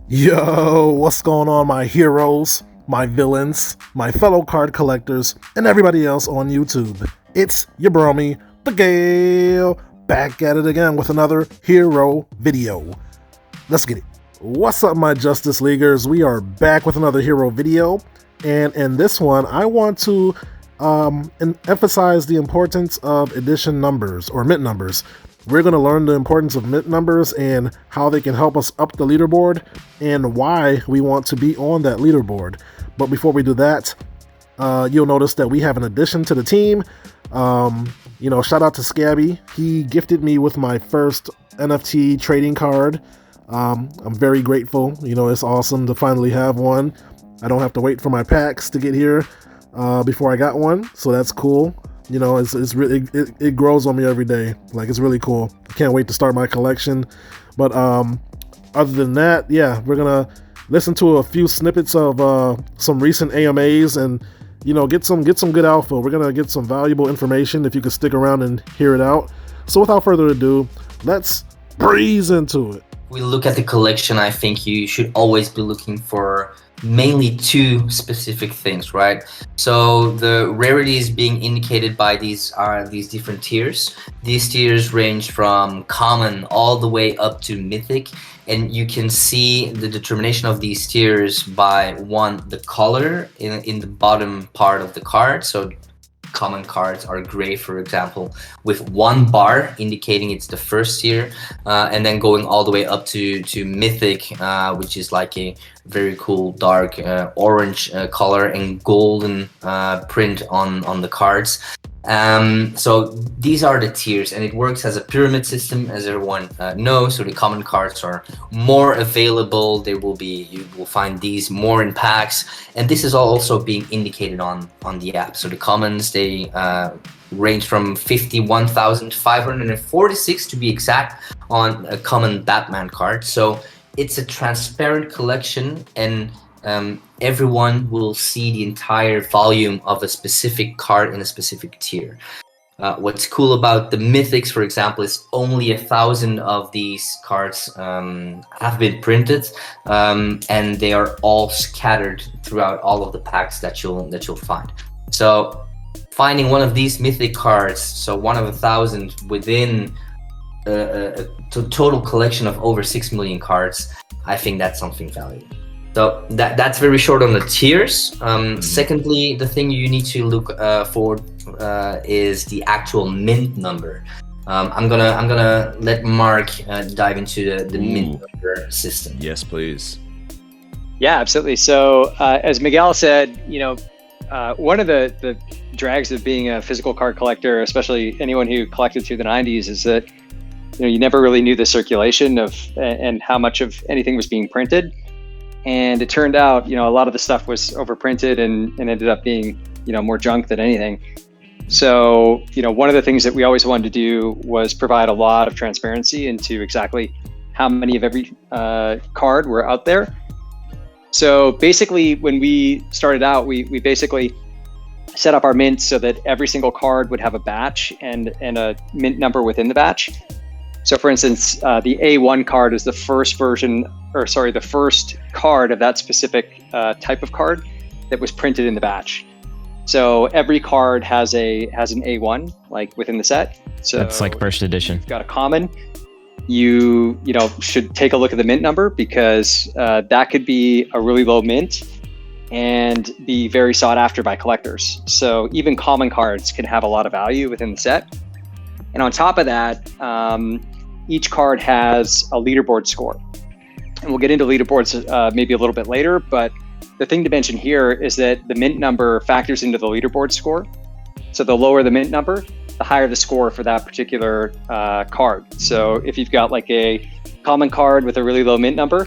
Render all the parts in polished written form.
Yo, what's going on, my heroes, my villains, my fellow card collectors, and everybody else on YouTube? It's your bromie, the Gale, back at it again with another hero video. Let's get it. What's up, my Justice Leaguers? We are back with another hero video, and in this one, I want to emphasize the importance of edition numbers or mint numbers. We're going to learn the importance of mint numbers and how they can help us up the leaderboard and why we want to be on that leaderboard. But before we do that, you'll notice that we have an addition to the team. Shout out to Scabby. He gifted me with my first NFT trading card. I'm very grateful. It's awesome to finally have one. I don't have to wait for my packs to get here before I got one, so that's cool. It's really it grows on me every day. Like, it's really cool. I can't wait to start my collection. But other than that, yeah, we're gonna listen to a few snippets of some recent AMAs and get some good alpha. We're gonna get some valuable information if you can stick around and hear it out. So without further ado, let's breeze into it. We look at the collection. I think you should always be looking for mainly two specific things, right? So the rarities being indicated by these different tiers. These tiers range from common all the way up to mythic, and you can see the determination of these tiers by the color in the bottom part of the card. So common cards are gray, for example, with one bar indicating it's the first tier, and then going all the way up to mythic, which is like a very cool dark orange color and golden print on the cards. So these are the tiers, and it works as a pyramid system, as everyone knows. So the common cards are more available. You will find these more in packs, and this is also being indicated on the app. So the commons, they range from 51,546 to be exact on a common Batman card. So it's a transparent collection, and everyone will see the entire volume of a specific card in a specific tier. What's cool about the mythics, for example, is only 1,000 of these cards have been printed, and they are all scattered throughout all of the packs that you'll find. So finding one of these mythic cards, so one of 1,000 within a total collection of over 6 million cards, I think that's something valuable. So that's very short on the tiers. Secondly, the thing you need to look for is the actual mint number. I'm gonna let Mark dive into the mint number system. Yes, please. Yeah, absolutely. So as Miguel said, one of the drags of being a physical card collector, especially anyone who collected through the 90s, is that you never really knew the circulation of and how much of anything was being printed. And it turned out, a lot of the stuff was overprinted and ended up being, more junk than anything. So, one of the things that we always wanted to do was provide a lot of transparency into exactly how many of every card were out there. So basically, when we started out, we basically set up our mints so that every single card would have a batch and a mint number within the batch. So for instance, the A1 card is the first card of that specific type of card that was printed in the batch. So every card has an A1 like within the set. So that's like first edition. You've got a common. You should take a look at the mint number, because that could be a really low mint and be very sought after by collectors. So even common cards can have a lot of value within the set. And on top of that, each card has a leaderboard score. And we'll get into leaderboards maybe a little bit later, but the thing to mention here is that the mint number factors into the leaderboard score. So the lower the mint number, the higher the score for that particular card. So if you've got like a common card with a really low mint number,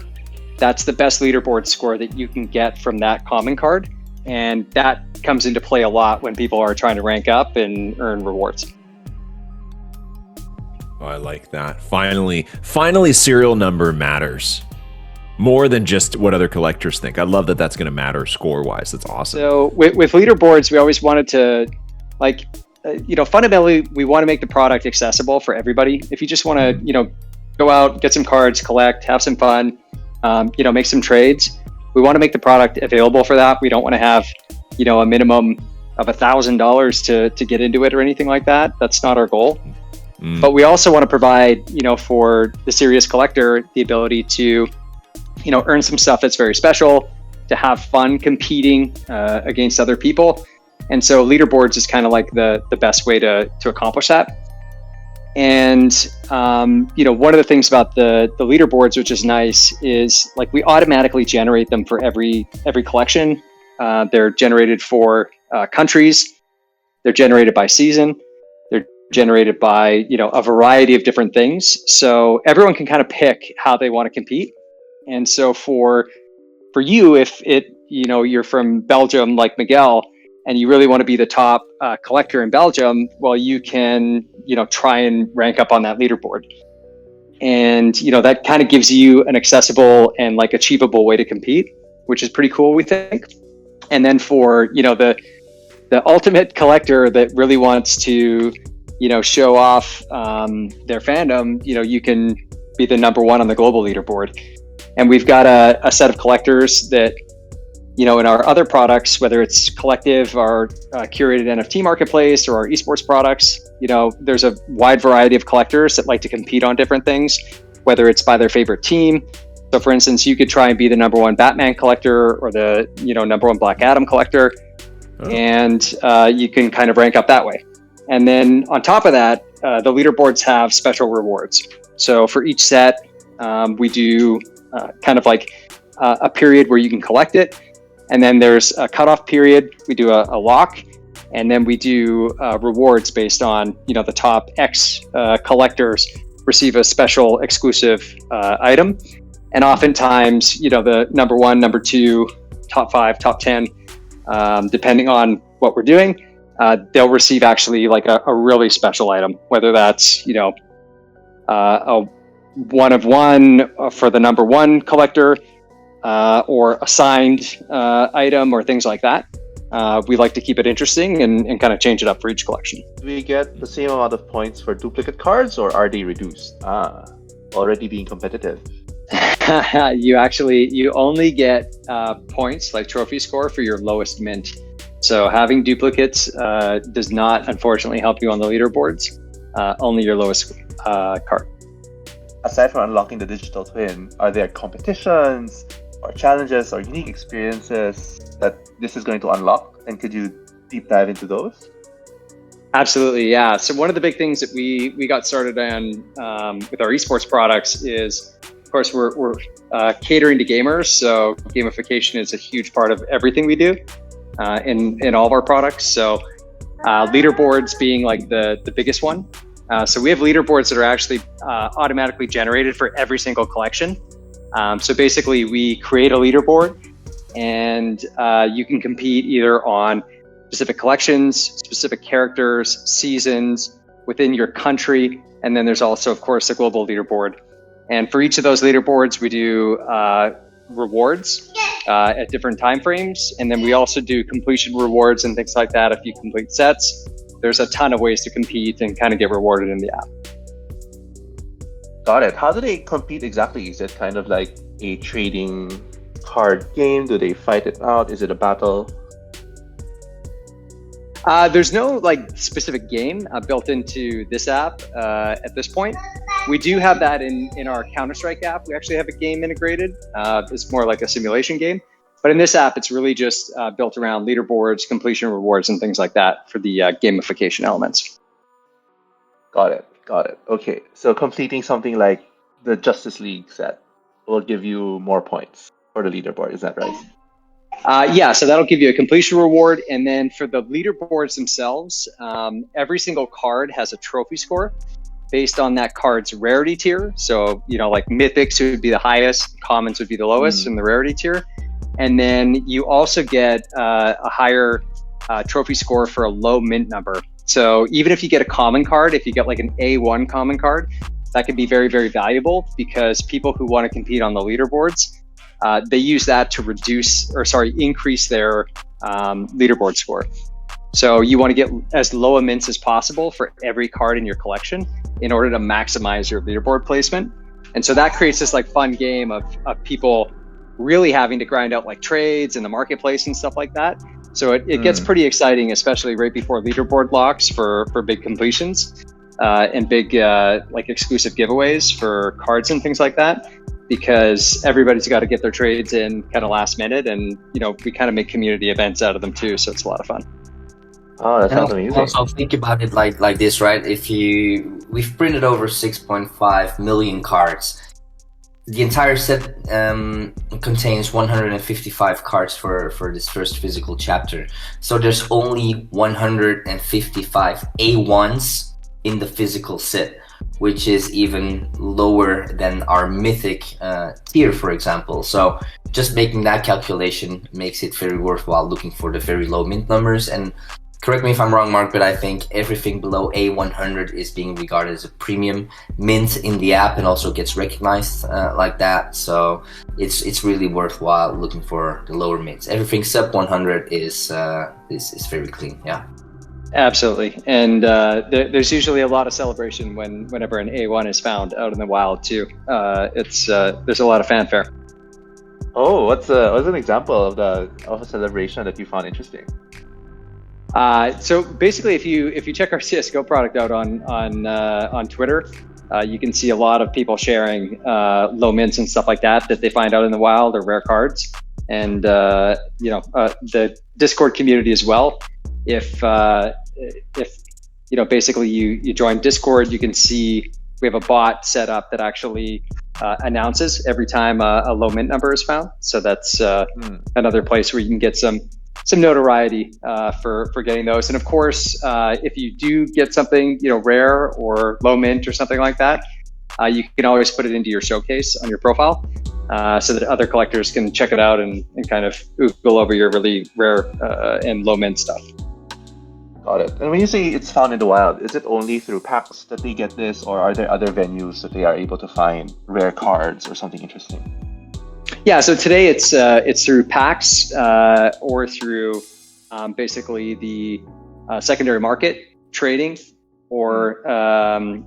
that's the best leaderboard score that you can get from that common card. And that comes into play a lot when people are trying to rank up and earn rewards. Oh, I like that. Finally, serial number matters more than just what other collectors think. I love that that's going to matter score-wise. That's awesome. So with leaderboards, we always wanted to, fundamentally, we want to make the product accessible for everybody. If you just want to, go out, get some cards, collect, have some fun, make some trades. We want to make the product available for that. We don't want to have, a minimum of $1,000 to get into it or anything like that. That's not our goal. But we also want to provide, for the serious collector, the ability to, earn some stuff that's very special, to have fun competing against other people. And so leaderboards is kind of like the best way to accomplish that. And, one of the things about the leaderboards, which is nice, is like we automatically generate them for every collection. They're generated for countries. They're generated by season. They're generated by, a variety of different things. So everyone can kind of pick how they want to compete. And so for you, if you're from Belgium, like Miguel, and you really want to be the top collector in Belgium, well, you can, try and rank up on that leaderboard. And, that kind of gives you an accessible and like achievable way to compete, which is pretty cool, we think. And then for, the ultimate collector that really wants to, show off their fandom, you can be the number one on the global leaderboard. And we've got a set of collectors that, in our other products, whether it's Collective, our curated NFT marketplace, or our esports products, there's a wide variety of collectors that like to compete on different things, whether it's by their favorite team. So for instance, you could try and be the number one Batman collector or the, number one Black Adam collector. And you can kind of rank up that way. And then on top of that, the leaderboards have special rewards. So for each set, we do kind of like a period where you can collect it. And then there's a cutoff period. We do a lock, and then we do rewards based on, the top X collectors receive a special exclusive item. And oftentimes, the number one, number two, top 5, top 10, depending on what we're doing, they'll receive actually like a really special item, whether that's, a one of one for the number one collector, or a signed item or things like that. We like to keep it interesting and kind of change it up for each collection. Do we get the same amount of points for duplicate cards, or are they reduced? Already being competitive. You only get points like trophy score for your lowest mint. So having duplicates does not unfortunately help you on the leaderboards. Only your lowest card. Aside from unlocking the digital twin, are there competitions or challenges or unique experiences that this is going to unlock? And could you deep dive into those? Absolutely, yeah. So one of the big things that we got started on with our esports products is, of course, we're catering to gamers. So gamification is a huge part of everything we do in all of our products. So leaderboards being like the biggest one. So we have leaderboards that are actually automatically generated for every single collection. So basically, we create a leaderboard, and you can compete either on specific collections, specific characters, seasons, within your country, and then there's also, of course, a global leaderboard. And for each of those leaderboards, we do rewards at different time frames, and then we also do completion rewards and things like that if you complete sets. There's a ton of ways to compete and kind of get rewarded in the app. Got it. How do they compete exactly? Is it kind of like a trading card game? Do they fight it out? Is it a battle? There's no like specific game built into this app at this point. We do have that in our Counter-Strike app. We actually have a game integrated. It's more like a simulation game. But in this app, it's really just built around leaderboards, completion rewards, and things like that for the gamification elements. Got it. Okay, so completing something like the Justice League set will give you more points for the leaderboard. Is that right? Yeah, so that'll give you a completion reward. And then for the leaderboards themselves, every single card has a trophy score based on that card's rarity tier. So, like mythics would be the highest, commons would be the lowest in the rarity tier. And then you also get a higher trophy score for a low mint number. So even if you get a common card, if you get like an A1 common card, that can be very, very valuable because people who want to compete on the leaderboards, they use that to increase their leaderboard score. So you want to get as low a mints as possible for every card in your collection in order to maximize your leaderboard placement. And so that creates this like fun game of people really having to grind out like trades in the marketplace and stuff like that. So it gets pretty exciting, especially right before leaderboard locks for big completions and big like exclusive giveaways for cards and things like that, because everybody's got to get their trades in kind of last minute, and we kind of make community events out of them too, so it's a lot of fun. Oh, that sounds amazing. Also think about it like this, right? We've printed over 6.5 million cards. The entire set contains 155 cards for this first physical chapter. So there's only 155 A1s in the physical set, which is even lower than our mythic tier, for example. So just making that calculation makes it very worthwhile looking for the very low mint numbers. And correct me if I'm wrong, Mark, but I think everything below A100 is being regarded as a premium mint in the app and also gets recognized like that. So it's really worthwhile looking for the lower mints. Everything sub 100 is very clean, yeah. Absolutely, and there's usually a lot of celebration whenever an A1 is found out in the wild too. There's a lot of fanfare. Oh, what's an example of a celebration that you found interesting? So basically, if you check our CS:GO product out on Twitter, you can see a lot of people sharing low mints and stuff like that they find out in the wild, or rare cards, and the Discord community as well. If basically you join Discord, you can see we have a bot set up that actually announces every time a low mint number is found. So that's another place where you can get some notoriety for getting those. And of course, if you do get something rare or low mint or something like that, you can always put it into your showcase on your profile, so that other collectors can check it out and kind of oogle over your really rare and low mint stuff. Got it. And when you say it's found in the wild, is it only through packs that they get this, or are there other venues that they are able to find rare cards or something interesting? Yeah, so today it's through packs or through basically the secondary market trading, or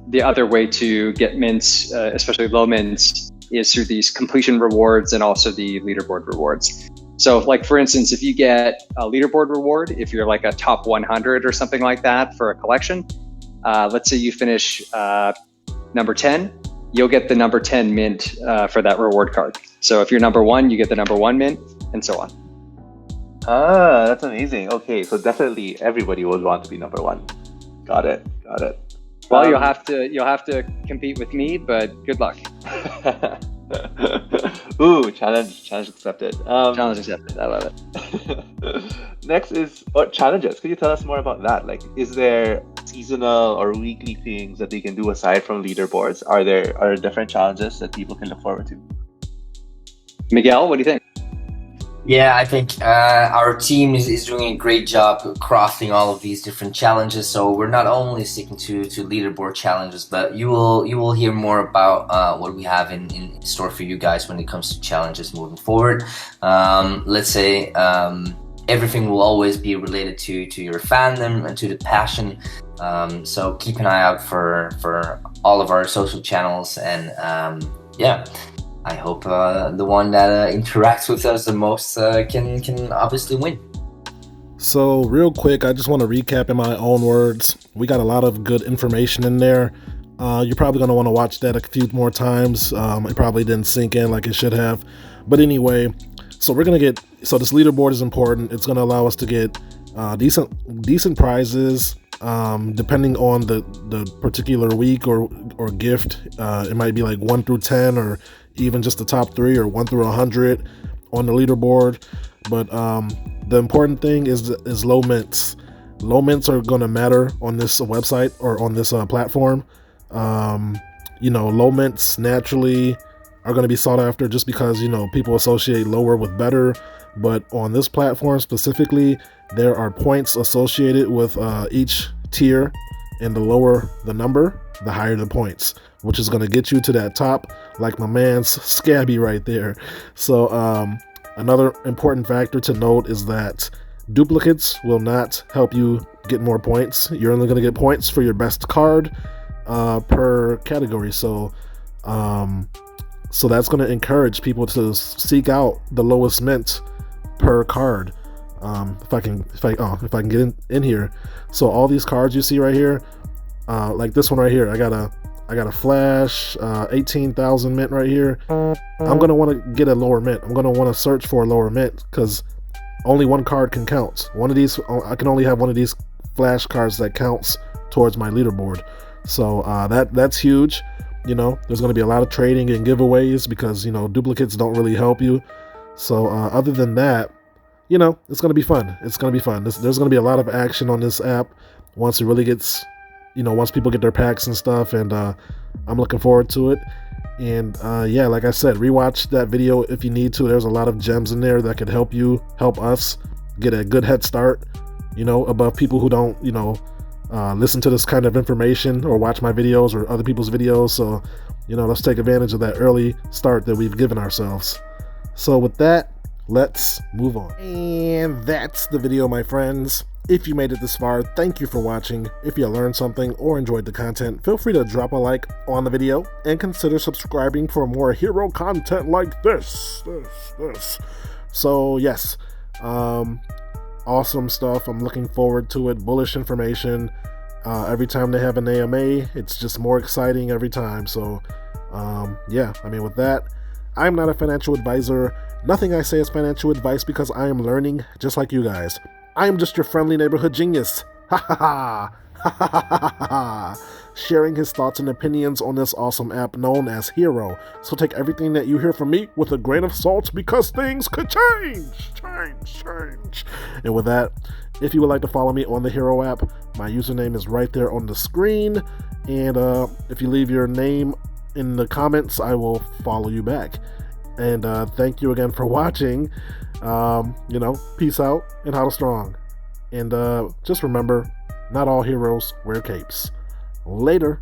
the other way to get mints, especially low mints, is through these completion rewards and also the leaderboard rewards. So like, for instance, if you get a leaderboard reward, if you're like a top 100 or something like that for a collection, let's say you finish number 10, you'll get the number 10 mint for that reward card. So if you're number 1, you get the number 1 mint, and so on. Ah, that's amazing. Okay, so definitely everybody would want to be number 1. Got it. Well, you'll have to compete with me, but good luck. Ooh, challenge accepted. Challenge accepted. I love it. Next is challenges. Could you tell us more about that? Like, is there seasonal or weekly things that they can do aside from leaderboards? Are there different challenges that people can look forward to? Miguel, what do you think? Yeah, I think our team is doing a great job crafting all of these different challenges. So we're not only sticking to leaderboard challenges, but you will hear more about what we have in store for you guys when it comes to challenges moving forward. Let's say everything will always be related to your fandom and to the passion. So keep an eye out for all of our social channels, and yeah. I hope the one that interacts with us the most can obviously win. So real quick, I just want to recap in my own words. We got a lot of good information in there. You're probably going to want to watch that a few more times. It probably didn't sink in like it should have. But anyway, so this leaderboard is important. It's going to allow us to get decent prizes. Depending on the particular week or gift, it might be like 1 through 10, or even just the top 3, or 1 through 100 on the leaderboard. But the important thing is low mints. Low mints are going to matter on this website or on this platform. Low mints naturally are going to be sought after just because people associate lower with better. But on this platform specifically, there are points associated with each tier, and the lower the number, the higher the points, which is going to get you to that top, like my man's Scabby right there. So another important factor to note is that duplicates will not help you get more points. You're only going to get points for your best card per category. So So that's going to encourage people to seek out the lowest mint per card. If I can get in here. So all these cards you see right here, like this one right here, I got a flash 18,000 mint right here. I'm gonna want to get a lower mint. I'm gonna want to search for a lower mint because only one card can count. One of these, I can only have one of these flash cards that counts towards my leaderboard. So that's huge. You know, there's going to be a lot of trading and giveaways because, you know, duplicates don't really help you. So other than that, you know, it's going to be fun. It's going to be fun. There's going to be a lot of action on this app once it really gets, you know, once people get their packs and stuff. And I'm looking forward to it. And yeah, like I said, rewatch that video if you need to. There's a lot of gems in there that could help us get a good head start, you know, above people who don't, you know, listen to this kind of information or watch my videos or other people's videos. So, you know, let's take advantage of that early start that we've given ourselves. So with that, let's move on. And that's the video, my friends. If you made it this far, thank you for watching. If you learned something or enjoyed the content, feel free to drop a like on the video and consider subscribing for more hero content like this. So yes, awesome stuff. I'm looking forward to it. Bullish information. Every time they have an AMA, it's just more exciting every time. So yeah, I mean, with that, I'm not a financial advisor. Nothing I say is financial advice because I am learning just like you guys. I am just your friendly neighborhood genius. Ha ha ha. Ha ha ha ha ha. Sharing his thoughts and opinions on this awesome app known as HRO. So take everything that you hear from me with a grain of salt because things could change. And with that, if you would like to follow me on the HRO app, my username is right there on the screen. And if you leave your name in the comments, I will follow you back. And thank you again for watching. You know, peace out and hodl strong. And just remember, not all heroes wear capes. Later.